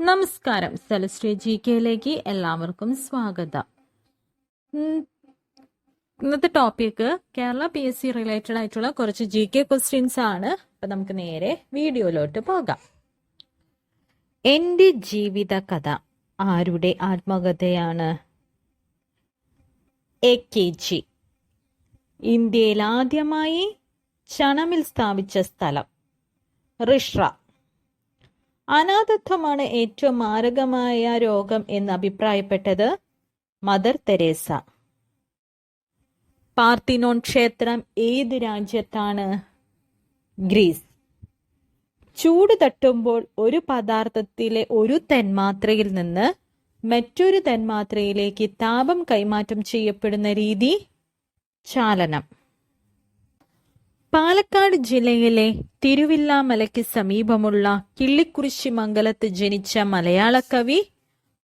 നമസ്കാരം. സെലസ്ട്രിയ GKയിലേക്ക് എല്ലാവർക്കും സ്വാഗതം. ഇന്നത്തെ ടോപ്പിക്ക് കേരള PSC റിലേറ്റഡ് ആയിട്ടുള്ള കുറച്ച് GK ക്വസ്റ്റ്യൻസ് ആണ്. അപ്പൊ നമുക്ക് നേരെ വീഡിയോയിലോട്ട് പോകാം. എന്റെ ജീവിത കഥ ആരുടെ ആത്മകഥയാണ്? AKG. ഇന്ത്യയിൽ ആദ്യമായി ചണമിൽ സ്ഥാപിച്ച സ്ഥലം റിഷ്ര. അനാഥത്വമാണ് ഏറ്റവും മാരകമായ രോഗം എന്ന് അഭിപ്രായപ്പെട്ടത് മദർ തെരേസ. പാർത്തിനോൺ ക്ഷേത്രം ഏത് രാജ്യത്താണ്? ഗ്രീസ്. ചൂട് തട്ടുമ്പോൾ ഒരു പദാർത്ഥത്തിലെ ഒരു തന്മാത്രയിൽ നിന്ന് മറ്റൊരു തന്മാത്രയിലേക്ക് താപം കൈമാറ്റം ചെയ്യപ്പെടുന്ന രീതി ചാലനം. പാലക്കാട് ജില്ലയിലെ തിരുവില്ലാമലയ്ക്ക് സമീപമുള്ള കിള്ളിക്കുറിശി മംഗലത്ത് ജനിച്ച മലയാള കവി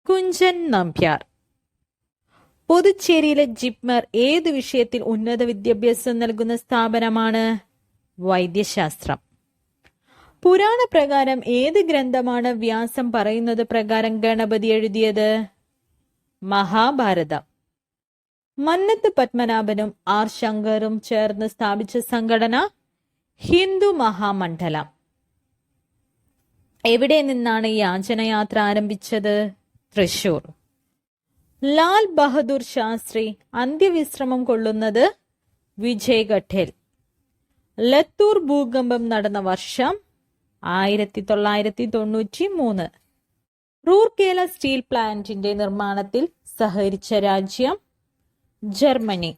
കുഞ്ചൻ നമ്പ്യാർ. പുതുച്ചേരിയിലെ ജിപ്മർ ഏത് വിഷയത്തിൽ ഉന്നത വിദ്യാഭ്യാസം നൽകുന്ന സ്ഥാപനമാണ്? വൈദ്യശാസ്ത്രം. പുരാണ പ്രകാരം ഏത് ഗ്രന്ഥമാണ് വ്യാസം പറയുന്നത് പ്രകാരം ഗണപതി എഴുതിയത്? മഹാഭാരതം. മന്നത്ത് പത്മനാഭനും ആർ ശങ്കറും ചേർന്ന് സ്ഥാപിച്ച സംഘടന ഹിന്ദു മഹാമണ്ഡലം. എവിടെ നിന്നാണ് യാചനയാത്ര ആരംഭിച്ചത്? തൃശൂർ. ലാൽ ബഹദൂർ ശാസ്ത്രി അന്ത്യവിശ്രമം കൊള്ളുന്നത് വിജയ്ഘട്ടിൽ. ലത്തൂർ ഭൂകമ്പം നടന്ന വർഷം 1993. റൂർക്കേല സ്റ്റീൽ പ്ലാന്റിന്റെ നിർമ്മാണത്തിൽ സഹകരിച്ച രാജ്യം ജർമ്മനി.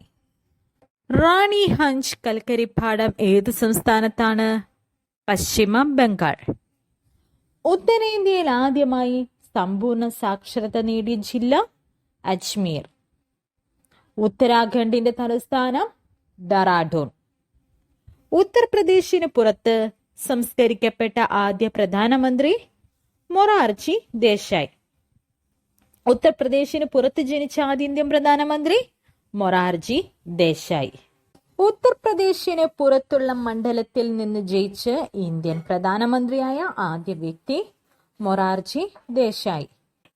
റാണി ഹഞ്ച് കൽക്കരിപ്പാടം ഏത് സംസ്ഥാനത്താണ്? പശ്ചിമ ബംഗാൾ. ഉത്തരേന്ത്യയിൽ ആദ്യമായി സമ്പൂർണ്ണ സാക്ഷരത നേടിയ ജില്ല അജ്മീർ. ഉത്തരാഖണ്ഡിന്റെ തലസ്ഥാനം ഡെറാഡൂൺ. ഉത്തർപ്രദേശിന് പുറത്ത് സംസ്കരിക്കപ്പെട്ട ആദ്യ പ്രധാനമന്ത്രി മൊറാർജി ദേശായി. ഉത്തർപ്രദേശിന് പുറത്ത് ജനിച്ച ആദ്യ ഇന്ത്യൻ പ്രധാനമന്ത്രി മൊറാർജി ദേശായി. ഉത്തർപ്രദേശിന് പുറത്തുള്ള മണ്ഡലത്തിൽ നിന്ന് ജയിച്ച് ഇന്ത്യൻ പ്രധാനമന്ത്രിയായ ആദ്യ വ്യക്തി മൊറാർജി ദേശായി.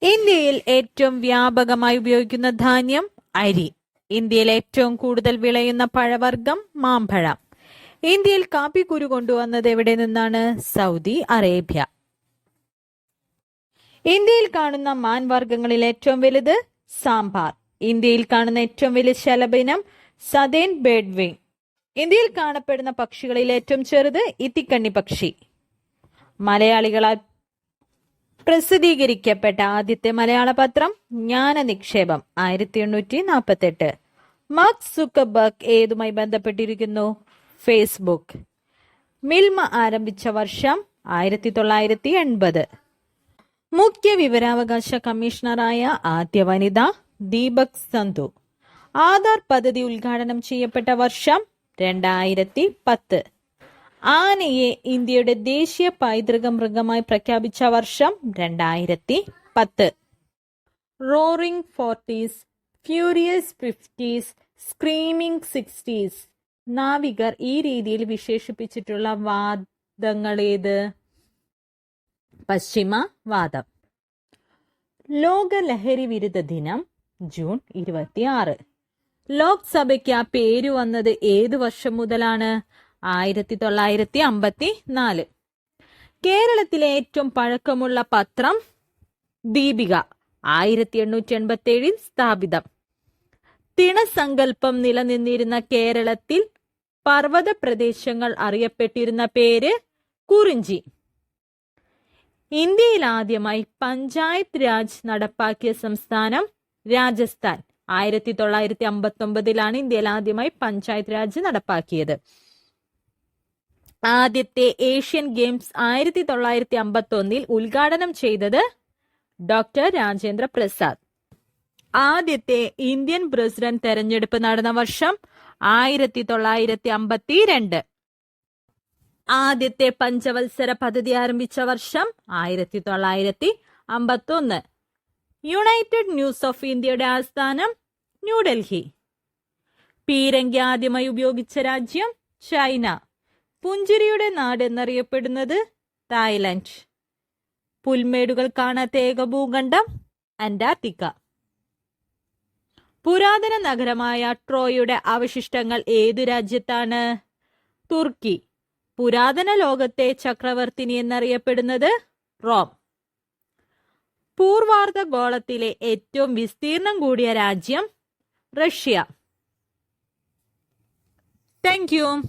ഇന്ത്യയിൽ ഏറ്റവും വ്യാപകമായി ഉപയോഗിക്കുന്ന ധാന്യം അരി. ഇന്ത്യയിൽ ഏറ്റവും കൂടുതൽ വിളയുന്ന പഴവർഗം മാമ്പഴം. ഇന്ത്യയിൽ കാപ്പിക്കുരു കൊണ്ടുവന്നത് എവിടെ നിന്നാണ്? Saudi Arabia. ഇന്ത്യയിൽ കാണുന്ന മാൻവർഗങ്ങളിൽ ഏറ്റവും വലുത് സാമ്പാർ. ഇന്ത്യയിൽ കാണുന്ന ഏറ്റവും വലിയ ശലഭിനം സദേൺ ബേർഡ് വിങ്. ഇന്ത്യയിൽ കാണപ്പെടുന്ന പക്ഷികളിൽ ഏറ്റവും ചെറുത് ഇത്തിക്കണ്ണി പക്ഷി. മലയാളികളാൽ പ്രസിദ്ധീകരിക്കപ്പെട്ട ആദ്യത്തെ മലയാള പത്രം ജ്ഞാന നിക്ഷേപം 1848. മാർക്ക് സുക്കർബർഗ് ഏതുമായി ബന്ധപ്പെട്ടിരിക്കുന്നു? ഫേസ്ബുക്ക്. മിൽമ ആരംഭിച്ച വർഷം 1980. മുഖ്യ വിവരാവകാശ കമ്മീഷണറായ ആദ്യ വനിത ദീപക് സന്ധു. ആധാർ പദ്ധതി ഉദ്ഘാടനം ചെയ്യപ്പെട്ട വർഷം 2010. ആനയെ ഇന്ത്യയുടെ ദേശീയ പൈതൃക മൃഗമായി പ്രഖ്യാപിച്ച വർഷം 2010. Roaring 40s, furious 50s, screaming 60s. നാവികർ ഈ രീതിയിൽ വിശേഷിപ്പിച്ചിട്ടുള്ള വാദങ്ങളേത്? പശ്ചിമവാദം. ലോക ലഹരി വിരുദ്ധ ദിനം ജൂൺ 26. ലോക്സഭയ്ക്ക് ആ പേര് വന്നത് ഏതു വർഷം മുതലാണ്? 1954. കേരളത്തിലെ ഏറ്റവും പഴക്കമുള്ള പത്രം ദീപിക 1887 സ്ഥാപിതം. തിണസങ്കല്പം നിലനിന്നിരുന്ന കേരളത്തിൽ പർവ്വത പ്രദേശങ്ങൾ അറിയപ്പെട്ടിരുന്ന പേര് കുറിഞ്ചി. ഇന്ത്യയിൽ ആദ്യമായി പഞ്ചായത്ത് രാജ് നടപ്പാക്കിയ സംസ്ഥാനം രാജസ്ഥാൻ. 1959 ഇന്ത്യയിൽ ആദ്യമായി പഞ്ചായത്ത് രാജ് നടപ്പാക്കിയത്. ആദ്യത്തെ ഏഷ്യൻ ഗെയിംസ് 1951 ഉദ്ഘാടനം ചെയ്തത് ഡോക്ടർ രാജേന്ദ്ര പ്രസാദ്. ആദ്യത്തെ ഇന്ത്യൻ പ്രസിഡന്റ് തെരഞ്ഞെടുപ്പ് നടന്ന വർഷം 1952. ആദ്യത്തെ പഞ്ചവത്സര പദ്ധതി ആരംഭിച്ച വർഷം 1951. യുണൈറ്റഡ് ന്യൂസ് ഓഫ് ഇന്ത്യയുടെ ആസ്ഥാനം ന്യൂഡൽഹി. പീരങ്കി ആദ്യമായി ഉപയോഗിച്ച രാജ്യം ചൈന. പുഞ്ചിരിയുടെ നാട് എന്നറിയപ്പെടുന്നത് തായ്ലൻഡ്. പുൽമേടുകൾ കാണാത്ത ഏക ഭൂഖണ്ഡം അന്റാർട്ടിക്ക. പുരാതന നഗരമായ ട്രോയുടെ അവശിഷ്ടങ്ങൾ ഏതു രാജ്യത്താണ്? തുർക്കി. പുരാതന ലോകത്തെ ചക്രവർത്തിനി എന്നറിയപ്പെടുന്നത് റോം. പൂർവാർദ്ധഗോളത്തിലെ ഏറ്റവും വിസ്തീർണം കൂടിയ രാജ്യം റഷ്യ. Thank you.